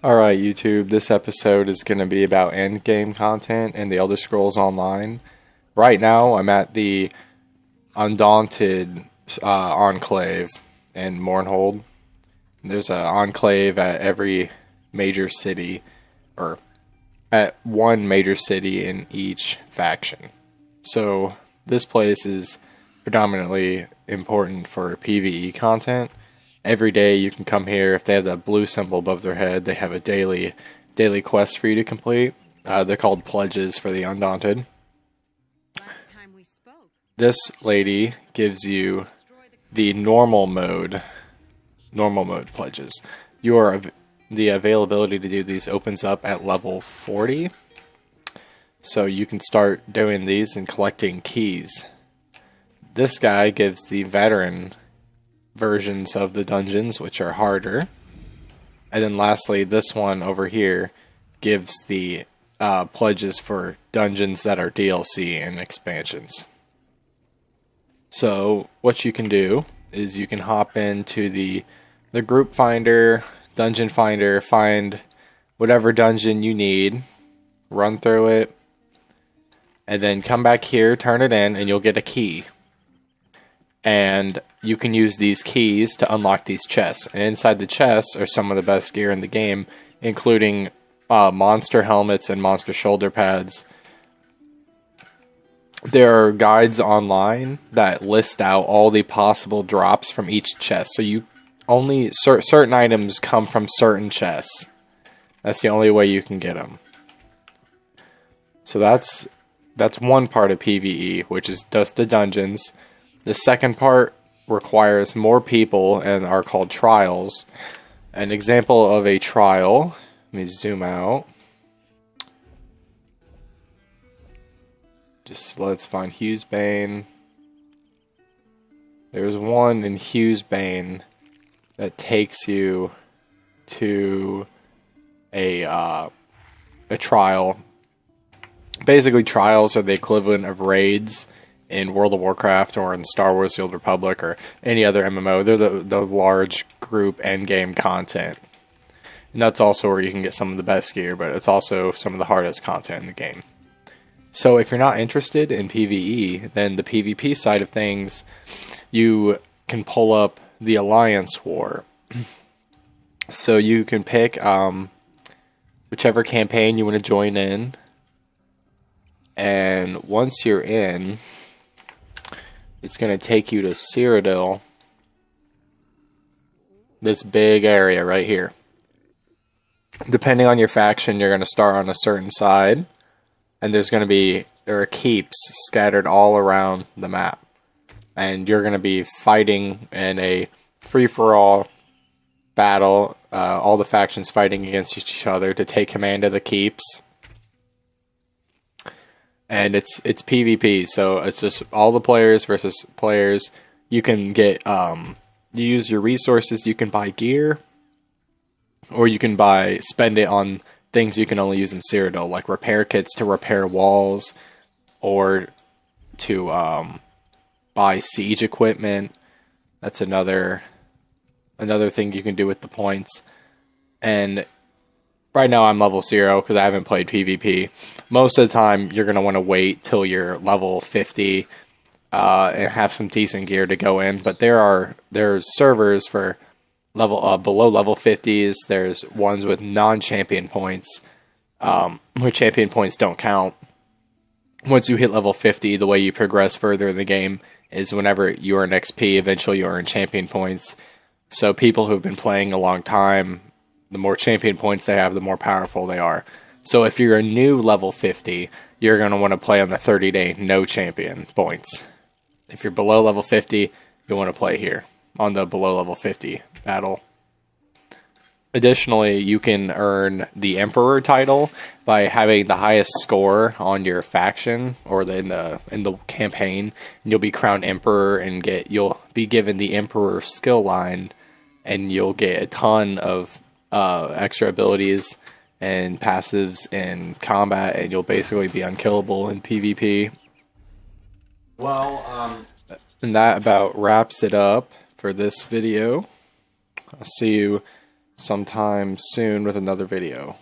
Alright, YouTube, this episode is going to be about endgame content and the Elder Scrolls Online. Right now, I'm at the Undaunted Enclave in Mournhold. There's an enclave at every major city, or at one major city in each faction. So, this place is predominantly important for PvE content. Every day you can come here. If they have that blue symbol above their head, they have a daily quest for you to complete. They're called pledges for the Undaunted. This lady gives you the normal mode pledges. The availability to do these opens up at level 40. So you can start doing these and collecting keys. This guy gives the veteran versions of the dungeons, which are harder. And then lastly, this one over here gives the pledges for dungeons that are DLC and expansions. So what you can do is you can hop into the group finder, dungeon finder, find whatever dungeon you need, run through it, and then come back here, turn it in, and you'll get a key. And you can use these keys to unlock these chests. And inside the chests are some of the best gear in the game, including monster helmets and monster shoulder pads. There are guides online that list out all the possible drops from each chest. So you only certain items come from certain chests. That's the only way you can get them. So that's one part of PvE, which is just the dungeons. The second part requires more people and are called trials. An example of a trial, let me zoom out. Just let's find Hughesbane. There's one in Hughesbane that takes you to a trial. Basically, trials are the equivalent of raids in World of Warcraft or in Star Wars The Old Republic or any other MMO. They're the large group endgame content. And that's also where you can get some of the best gear, but it's also some of the hardest content in the game. So if you're not interested in PvE, then the PvP side of things, you can pull up the Alliance War. So you can pick whichever campaign you want to join in. And once you're in, it's going to take you to Cyrodiil. This big area right here. Depending on your faction, you're going to start on a certain side. And there are keeps scattered all around the map. And you're going to be fighting in a free-for-all battle. All the factions fighting against each other to take command of the keeps. And it's PvP, so it's just all the players versus players. You can get, you use your resources, you can buy gear, or you can spend it on things you can only use in Cyrodiil, like repair kits to repair walls, or to buy siege equipment. That's another thing you can do with the points. And right now I'm level 0 because I haven't played PvP. Most of the time you're going to want to wait till you're level 50 and have some decent gear to go in. But there's servers for below level 50s. There's ones with non-champion points, where champion points don't count. Once you hit level 50, the way you progress further in the game is whenever you earn XP, eventually you earn champion points. So people who've been playing a long time, the more champion points they have, the more powerful they are. So if you're a new level 50, you're going to want to play on the 30-day no champion points. If you're below level 50, you'll want to play here on the below level 50 battle. Additionally, you can earn the Emperor title by having the highest score on your faction or in the campaign. And you'll be crowned Emperor and you'll be given the Emperor skill line, and you'll get a ton of extra abilities and passives in combat, and you'll basically be unkillable in PvP. Well, And that about wraps it up for this video. I'll see you sometime soon with another video.